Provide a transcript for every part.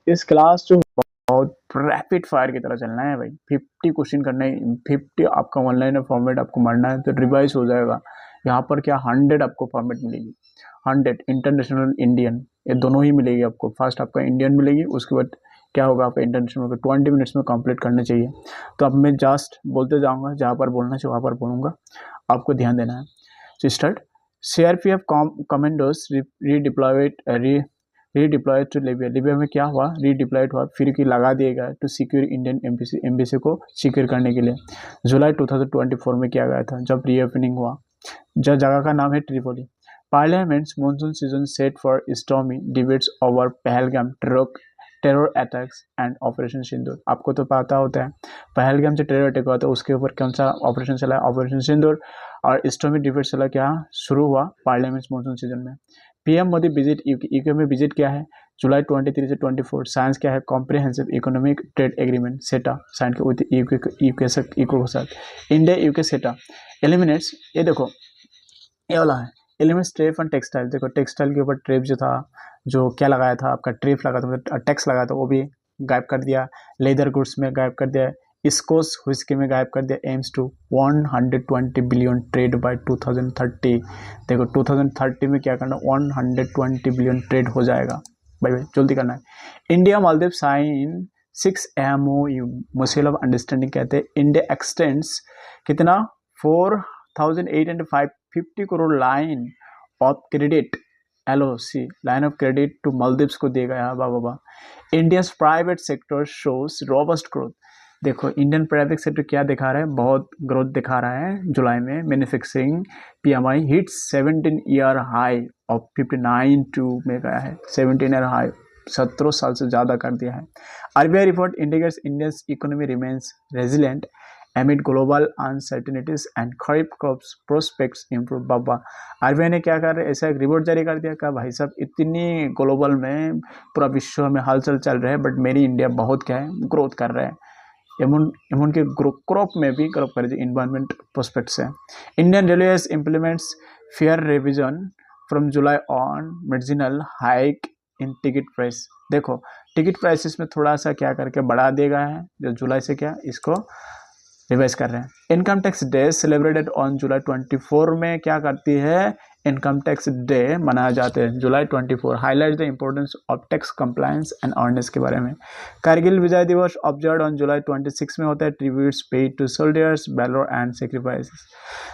इस क्लास जो बहुत रैपिड फायर की तरह चलना है भाई, 50 क्वेश्चन करने, 50 आपका ऑनलाइन फॉर्मेट आपको मारना है तो रिवाइज हो जाएगा। यहाँ पर क्या 100 आपको फॉर्मेट मिलेगी, 100 इंटरनेशनल इंडियन, ये दोनों ही मिलेगी आपको। फर्स्ट आपका इंडियन मिलेगी, उसके बाद क्या होगा आपका इंटरनेशनल होगा। 20 मिनट्स में कंप्लीट करना चाहिए। तो अब मैं जस्ट बोलते जाऊँगा, जहाँ पर बोलना चाहिए वहाँ पर बोलूँगा, आपको ध्यान देना है। तो start. CRPF commandos redeployed to Libya. Libya में क्या हुआ, रीडिप्लॉयड हुआ, फिर की लगा दिया गया टू सिक्योर इंडियन एम्बेसी को सिक्योर करने के लिए। जुलाई 2024 में किया गया था जब रीओपनिंग हुआ। जो जगह का नाम है Tripoli. Parliament's monsoon season set for stormy debates over Pahalgam terror attacks and operation Sindoor. आपको तो पता होता है पहलगाम से टेरर अटैक हुआ था, उसके ऊपर कौन सा ऑपरेशन चला, ऑपरेशन सिंदूर। और स्टॉर्मी डिबेट चला क्या शुरू हुआ पार्लियामेंट्स मॉनसून सीजन में। PM Modi visit UK. UK में विजिट क्या है जुलाई 23 से 24। साइंस क्या है कॉम्प्रिहेंसिव इकोनॉमिक ट्रेड एग्रीमेंट सेटा साइन के विद यूके के साथ। इंडिया यूके सेटा एलिमिनेट्स, ये देखो ये वाला है एलिमेंट्स ट्रेप एंड टेक्सटाइल। देखो टेक्सटाइल के ऊपर ट्रेप जो था, जो क्या लगाया था आपका ट्रेप लगा था, मतलब टैक्स लगा था, वो भी गायब कर दिया। लेदर गुड्स में गायब कर दिया। स्कोस व्हिस्की में गायब कर दिया। Aims to 120 billion trade by 2030। देखो 2030 में क्या करना, 120 बिलियन ट्रेड हो जाएगा भाई भाई, जल्दी करना है। इंडिया मालदीव साइन 6 MOU मुसेल ऑफ अंडरस्टैंडिंग कहते हैं। इंडिया एक्सटेंड्स कितना 4,850 crore line of credit LOC line of credit to Maldives को देगा यहाँ बाबा बा। India private sector shows robust growth. देखो इंडियन प्राइवेट सेक्टर क्या दिखा रहा है, बहुत ग्रोथ दिखा रहा है। जुलाई में manufacturing PMI hit 17 year high of 59 में गया है। 17 ईयर हाई 17 साल से ज़्यादा कर दिया है। RBI report indicates Indians economy remains resilient amid global uncertainties and kharif crops prospects improve. Baba RBI ने क्या कर रहे ऐसा एक रिपोर्ट जारी कर दिया, कहा भाई साहब इतनी ग्लोबल में पूरा विश्व में हलचल चल रहा है, बट मेरी इंडिया बहुत क्या है ग्रोथ कर रहा है। इम्यून के क्रॉप में भी क्रॉप कर दिया इन्वायरमेंट प्रोस्पेक्ट से। Indian railways implements fair revision from July on marginal hike in ticket price. देखो टिकट प्राइसेस में थोड़ा सा क्या करके बढ़ा देगा है, जो जुलाई से क्या इसको रिवाइज कर रहे हैं। Income tax day celebrated on July 24 में क्या करती है, इनकम टैक्स डे मनाया जाते हैं जुलाई 24। Highlight the importance of tax compliance and awareness के बारे में। Kargil Vijay Diwas observe on July 26 में होता है। Tributes paid to soldiers valour and sacrifices.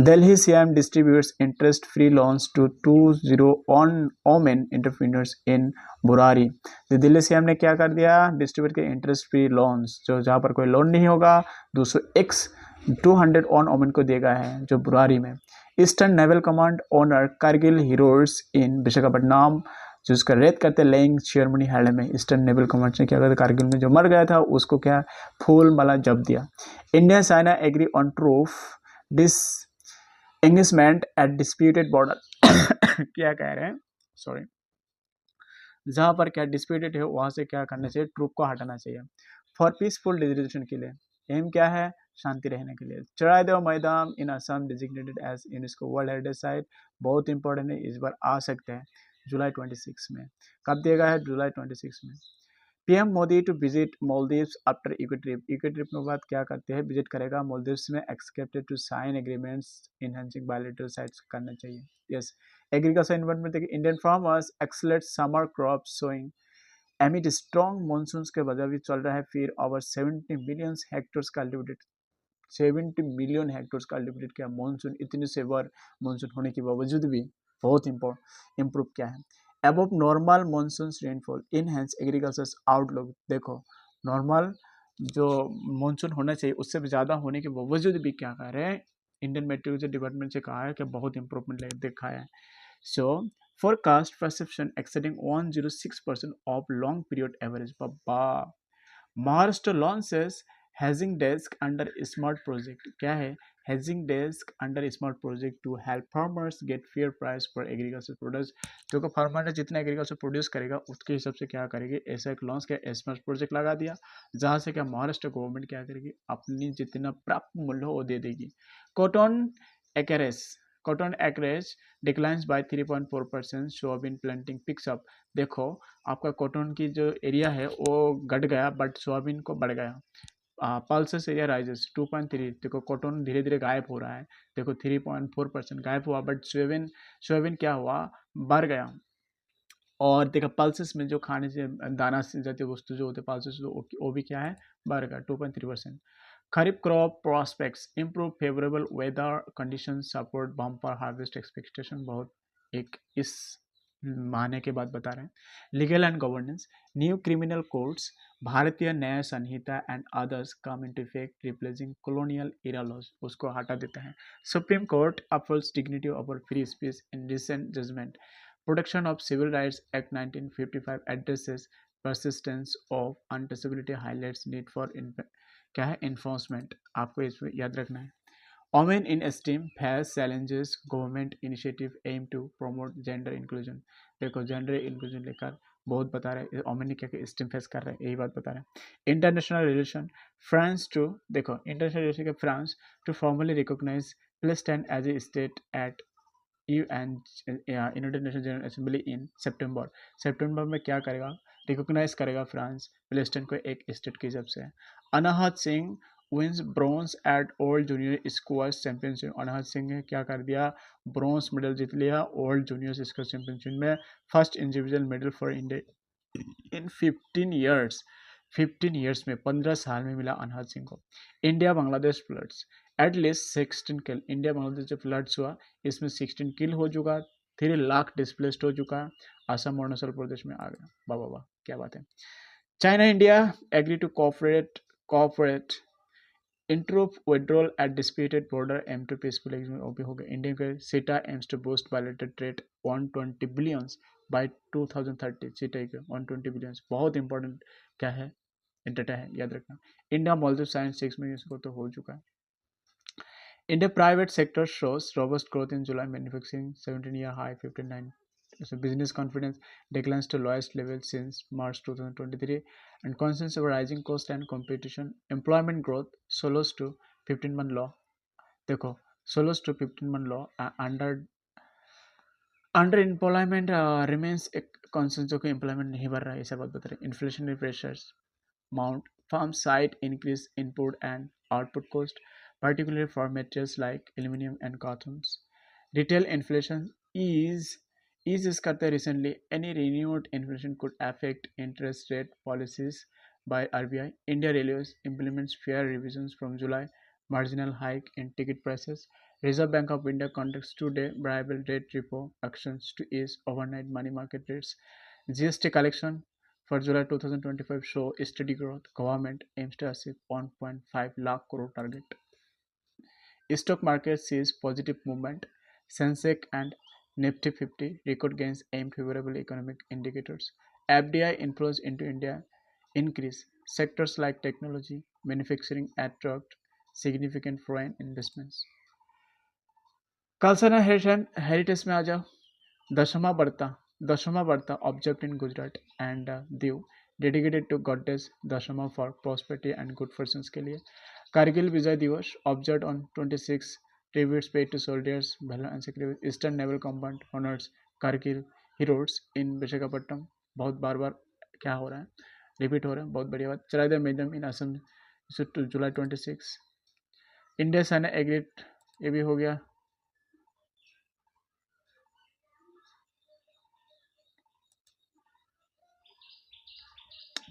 Delhi CM distributes interest free loans to 20 women entrepreneurs in Burari. तो दिल्ली CM ने क्या कर दिया, डिस्ट्रीब्यूट के इंटरेस्ट फ्री लोन्स, जो जहाँ पर कोई लोन नहीं होगा 200 ऑन ओमेन को देगा है, जो बुरारी में। Eastern naval command honour Kargil heroes in Visakhapatnam, जो उसका रेत करते लेइंग सेरेमनी हेल्ड में। ईस्टर्न नेवल कमांड ने क्या करता, कारगिल में जो मर गया था उसको क्या फूल माला जब दिया। India China agree on troop disengagement at disputed border. क्या कह रहे हैं, सॉरी, जहाँ पर क्या डिस्प्यूटेड है वहाँ से क्या करना चाहिए, ट्रूप को हटाना चाहिए। फॉर पीसफुल रेजोल्यूशन के लिए, एम क्या है, शांति रहने के लिए। Charaideo Maidam in Assam designated as UNESCO world heritage site, बहुत इंपॉर्टेंट है, इस बार आ सकते हैं जुलाई 26 में। कब देगा है, जुलाई 26 में। PM Modi to visit Maldives after UK trip. UK trip के बाद क्या करते हैं, विजिट करेगा मालदीव्स में। Expected to sign agreements enhancing bilateral ties करना चाहिए। यस। एग्रीकल्चर इन्वायरमेंट देखिए, Indian farmers accelerate summer crop sowing amid strong monsoons के वजह भी चल रहा है। फिर over 70 million hectares cultivated, 70 million hectares cultivated किया। मानसून इतने सेवर मानसून होने के बावजूद भी बहुत इम्प्रूव क्या है। Above normal monsoon rainfall enhance agriculture outlook. देखो नॉर्मल जो मानसून होना चाहिए उससे भी ज़्यादा होने के बावजूद भी क्या कर रहे हैं, इंडियन मेट्रोलॉजी डिपार्टमेंट से कहा है कि बहुत इंप्रूवमेंट देखा है। So, forecast perception exceeding 106% of long period average. Baba, Maharashtra launches hedging desk under smart project. क्या है hedging desk under smart project to help farmers get fair price for agriculture products. जो कि farmer ने जितना agriculture produce करेगा उसके हिसाब से क्या करेगी, ऐसा एक लॉन्च किया, स्मार्ट प्रोजेक्ट लगा दिया, जहाँ से क्या महाराष्ट्र गवर्नमेंट क्या करेगी, अपनी जितना प्राप्त मूल्य हो वो दे देगी। Cotton acres cotton acreage declines by 3.4%, soybean planting picks up. देखो आपका कॉटन की जो एरिया है वो घट गया बट सोयाबीन को बढ़ गया। Pulses area rises 2.3। देखो कॉटन धीरे धीरे गायब हो रहा है, देखो 3.4% गायब हुआ बट सोयाबीन सोयाबीन क्या हुआ, बढ़ गया। और देखा पल्सेस में जो खाने से दाना से जातीय वस्तु जो होते हैं पल्सेस, वो भी क्या है, बढ़ गया 2.3%। Kharif crop prospects improve, favourable weather condition support bumper harvest expectation. बहुत एक इस माहने के बाद बता रहे हैं। Legal and governance, new criminal codes, Bharatiya Nyaya Sanhita and others come into effect replacing colonial era laws, उसको हटा देते हैं। Supreme Court upholds dignity over free speech in recent judgement. Protection of civil rights act 1955 addresses persistence of untouchability, highlights need for क्या है, enforcement. आपको इसमें याद रखना है। Women in STEM has challenges, government initiative aim to promote gender inclusion। देखो gender inclusion लेकर बहुत बता रहे हैं, वोमेन क्या क्या स्टेम फेस कर रहे हैं, यही बात बता रहे हैं। इंटरनेशनल रिलेशन, फ्रांस टू, देखो इंटरनेशनल रिलेशन के France to formally recognise Palestine as a state at UN United Nation General Assembly in September. सितंबर में क्या करेगा, रिकॉग्नाइज करेगा फ्रांस प्लेस्टन को एक स्टेट के हिसाब से। Anahat Singh wins bronze at world junior squash championship. Anahat Singh ने क्या कर दिया, ब्रॉन्ज मेडल जीत लिया ओल्ड जूनियर स्क्वाश चैंपियनशिप में, first individual medal for India in 15 years. 15 years में 15 साल में मिला अनाहत सिंह को। India Bangladesh floods, at least 16 kill. India Bangladesh जो फ्लड्स हुआ इसमें 16 किल हो चुका, 3 लाख डिस्प्लेस्ड हो चुका, असम अरुणाचल प्रदेश में आ गया। वाह वाह वाह, क्या बात है। China India agree to cooperate improve withdrawal at disputed border, aim to peaceful exit, वो भी हो गया। इंडिया के सीटा aims to boost bilateral trade 120 billions by 2030। सीटा के 120 billions बहुत इंपॉर्टेंट क्या है, डेटा है, याद रखना। इंडिया मॉलदीव साइंस 6 में इसको तो हो चुका है। India private sector shows robust growth in July, manufacturing 17-year high 59. So business confidence declines to lowest level since March 2023, and concerns over rising cost and competition. Employment growth slows to 15-month low. देखो slows to 15-month low. Under employment remains a concern, जो कि employment नहीं बढ़ रहा है, ऐसा बात बता रहे हैं। Inflationary pressures mount, firm side increase input and output cost, particularly for materials like aluminum and cartons. Retail inflation eases करते recently. Any renewed inflation could affect interest rate policies by RBI. India Railways implements fare revisions from July, marginal hike in ticket prices. Reserve Bank of India conducts two-day variable rate repo actions to ease overnight money market rates. GST collection for July 2025 show steady growth. Government aims to achieve 1.5 lakh crore target. Stock market sees positive movement. Sensex and Nifty 50 record gains aim favorable economic indicators. FDI inflows into India increase. Sectors like technology, manufacturing attract significant foreign investments. कलसना heritage में आ जाओ। दशमा बढ़ता object in Gujarat and Diu dedicated to goddess Dashama for prosperity and good fortunes के लिए। Kargil Vijay Diwas observe on 26 tributes paid to soldiers valour and secretary. Eastern naval command honours Kargil heroes in Visakhapatnam. बहुत बार बार क्या हो रहा है, रिपीट हो रहा है, बहुत बढ़िया बात। चला the museum in Assam July 26। India सेना एग्रीड, ये भी हो गया।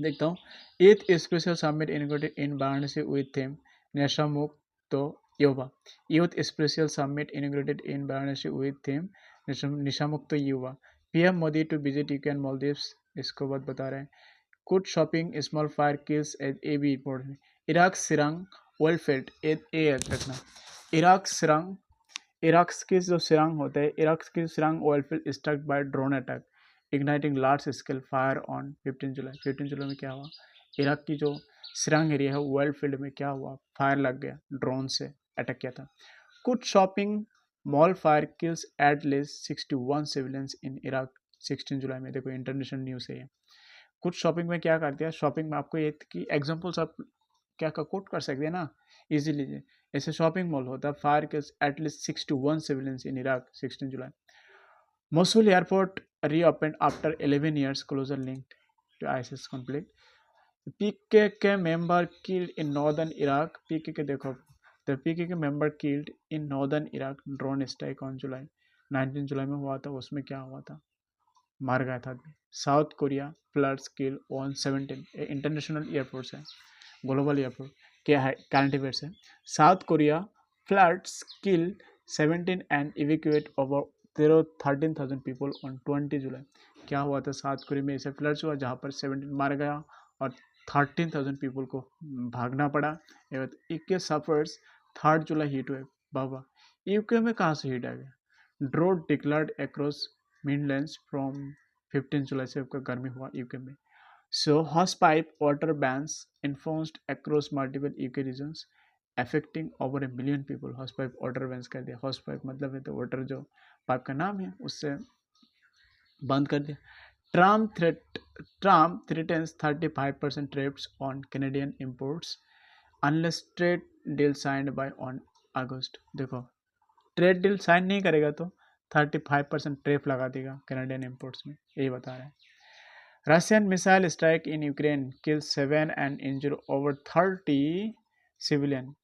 देखता हूँ। 8th special summit inaugurated in Varanasi with theme Nashamukt Yuva. Youth special summit inaugurated in Varanasi with theme Nashamukt Yuva. PM Modi to visit UK Maldives, इसको बात बता रहे हैं। Kut shopping small fire kills at a B report. Iraq Sarsang well field a याद रखना। Iraq के जो सिरंग होते हैं, इराक के Sarsang well field struck by drone attack igniting large scale fire on 15 July. 15 जुलाई में क्या हुआ, इराक की जो सिरंग एरिया है वेल फील्ड में क्या हुआ, फायर लग गया, ड्रोन से अटैक किया था। कुछ shopping mall fire kills at least 61 civilians in Iraq 16 जुलाई में। देखो इंटरनेशनल न्यूज़ है ये। कुछ शॉपिंग में क्या कर दिया, शॉपिंग में आपको ये कि एग्जाम्पल्स ऑफ क्या का कोट कर सकते हैं ना इजीली। ऐसे शॉपिंग मॉल होता है। Fire kills at least 61 civilians in Iraq 16 July. Mosul airport reopen after 11 years closure linked to ISIS conflict. PKK member killed in northern Iraq. PKK देखो, the PKK member killed in northern Iraq drone strike on July 19 जुलाई में हुआ था। उसमें क्या हुआ था, मार गया था आदमी। South Korea floods kill on 17, international airport है, ग्लोबल एयरपोर्ट क्या है, करंट अफेयर्स है। South Korea floods kill 17 and evacuate over 13,000 people on 20 जुलाई। क्या हुआ था साउथ कोरिया में, ऐसे फ्लड्स हुआ जहाँ पर 17 मार गया और 13,000 पीपल को भागना पड़ा। UK suffers 3 July heat wave. बाबा यूके में कहाँ से हीट आ गया। Drought declared across midlands from 15 July से आपका गर्मी हुआ यूके में। So hosepipe water bans enforced across multiple UK regions affecting over a million people. Hosepipe water bans कर दिया। हॉस पाइप मतलब है तो वाटर जो पाइप का नाम है उससे बंद कर दिया। Trump threatens 35% tariffs on Canadian imports unless trade deal signed by on अगस्त। देखो ट्रेड डील साइन नहीं करेगा तो 35% ट्रेफ लगा देगा कैनेडियन इंपोर्ट्स में, यही बता रहे हैं। Russian missile strike in Ukraine kill 7 and injure over 30 civilian.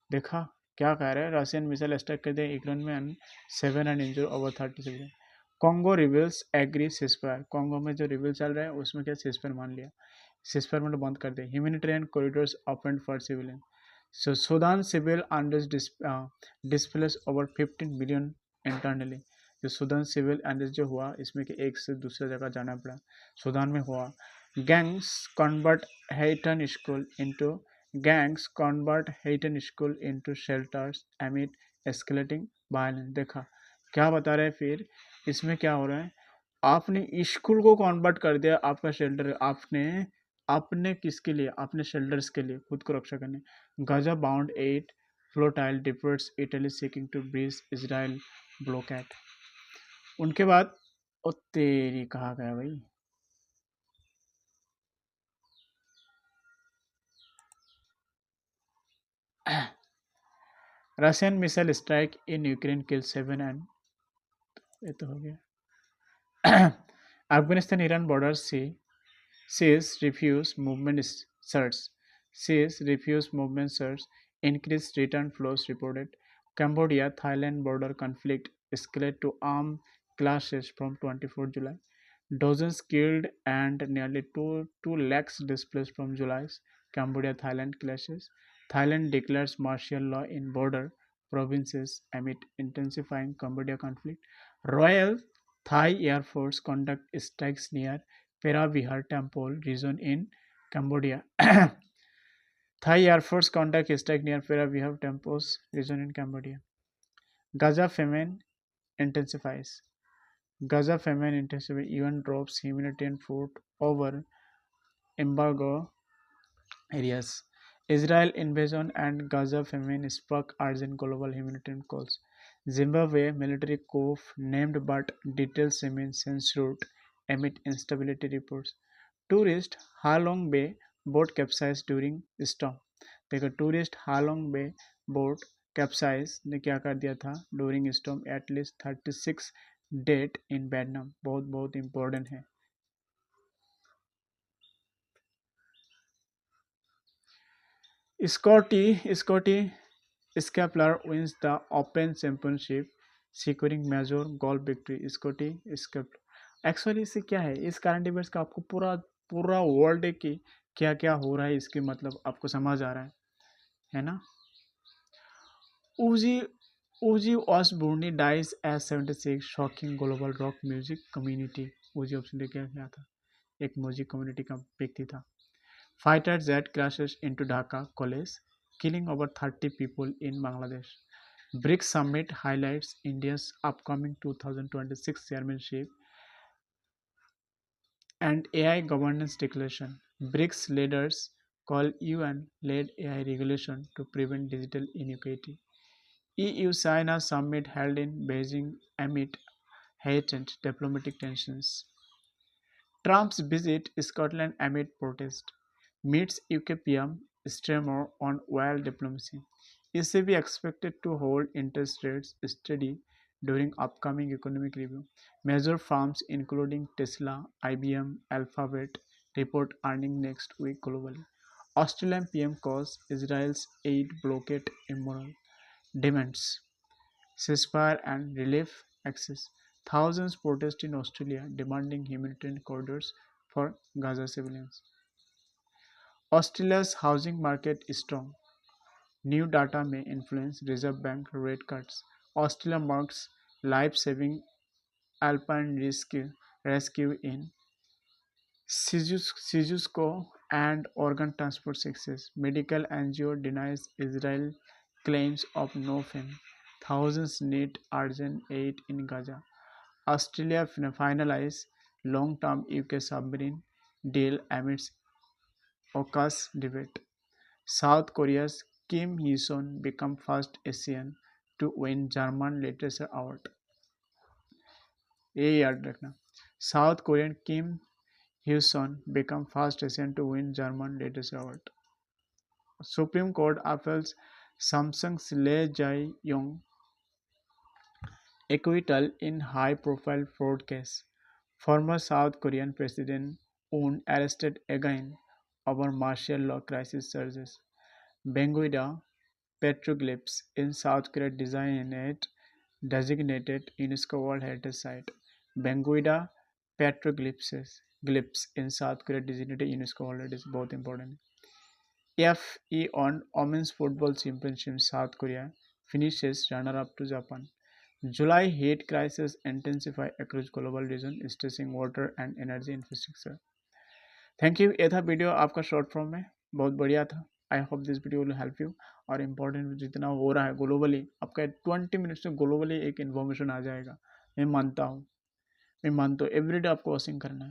देखा क्या कह रहे हैं, रशियन मिसाइल स्ट्राइक कर दिया यूक्रेन में, 7 and injure over 30 civilian. Congo rebels agree ceasefire. Congo में जो रिविल चल रहा है उसमें क्या सिस्पायर मान लिया, सिस्पायर मतलब बंद कर दिया। Humanitarian corridors open for civilian. So Sudan civil unrest displays over 15 million internally। जो सुदान सिविल अनरेस्ट जो हुआ इसमें कि एक से दूसरे जगह जाना पड़ा, सुदान में हुआ। Gangs convert Haitian school into shelters amid escalating violence. देखा क्या बता रहे हैं फिर इसमें क्या हो रहा है, आपने स्कूल को कन्वर्ट कर दिया आपका शेल्टर, आपने आपने किसके लिए, अपने शेल्टर्स के लिए, खुद को रक्षा करने। Gaza bound 8 flotilla deports Italy seeking to breach Israel blockade. उनके बाद ओ तेरी कहा गया भाई, Russian missile strike in Ukraine kill 7 and, ये तो हो गया। अफगानिस्तान ईरान बॉर्डर से says refuse movement surge, says refuse movement surge, increased return flows reported. Cambodia Thailand border conflict escalate to armed clashes from 24 July. Dozens killed and nearly 2 lakhs displaced from July's Cambodia Thailand clashes. Thailand declares martial law in border provinces amid intensifying Cambodia conflict. Royal Thai Air Force conduct strikes near Peravihar Temple region in Cambodia. Thai Air Force conduct strike near Peravihar Temples region in Cambodia. Gaza famine intensifies. Gaza famine intensifies. UN drops humanitarian food over embargo areas. Israel invasion and Gaza famine spark urgent global humanitarian calls. Zimbabwe military coup named but details remain censored amid instability reports. Tourist Halong bay boat capsize during storm. देखो tourist Halong bay boat capsize ने क्या कर दिया था during storm, at least 36 dead in Vietnam. बहुत बहुत important है। Scottie Scheffler wins the open championship securing major goal victory. Scottie Scheffler actually इससे क्या है, इस करंट इवेंट्स का आपको पूरा पूरा वर्ल्ड की क्या क्या हो रहा है इसके मतलब आपको समझ आ रहा है ना। Ozzy Ozzy Osbourne dies age 76 shocking global rock music community. Ozzy Osbourne क्या था, एक म्यूजिक कम्युनिटी का व्यक्ति था। Fighter jet crashes into Dhaka college killing over 30 people in Bangladesh. BRICS summit highlights India's upcoming 2026 chairmanship and AI governance declaration. BRICS leaders call UN-led AI regulation to prevent digital inequality. EU-China summit held in Beijing amid heightened diplomatic tensions. Trump's visit Scotland amid protest. Meets UK PM tremor on oil diplomacy. ECB expected to hold interest rates steady during upcoming economic review. Major firms including Tesla, IBM, Alphabet report earnings next week globally. Australian PM calls Israel's aid blockade immoral, demands ceasefire and relief access. Thousands protest in Australia demanding humanitarian corridors for Gaza civilians. Australia's housing market is strong. New data may influence Reserve Bank rate cuts. Australia marks life-saving alpine rescue in Sijusco and organ transport success. Medical NGO denies Israel claims of no fame. Thousands need urgent aid in Gaza. Australia finalized long-term UK submarine deal amidst AUKUS debate. South Korea's Kim Hee-sun became first Asian to win German Literature Award. ये याद रखना. South Korean Kim Hee-sun became first Asian to win German Literature Award. Supreme Court appeals Samsung's Lee Jae-yong acquittal in high-profile fraud case. Former South Korean President Moon arrested again over martial law crisis charges. Benguida petroglyphs in South Korea designated UNESCO World Heritage Site. Benguida petroglyphs in South Korea designated UNESCO World Heritage बहुत important. FE on Women's Football Championship South Korea finishes runner-up to Japan. July heat crisis intensify across global region, stressing water and energy infrastructure. Thank you. ये था video आपका short form में, बहुत बढ़िया था. I hope this video will help you. और important जितना हो रहा है ग्लोबली, आपका 20 मिनट्स में ग्लोबली एक इन्फॉर्मेशन आ जाएगा. मैं मानता हूँ एवरीडे आपको वॉशिंग करना है.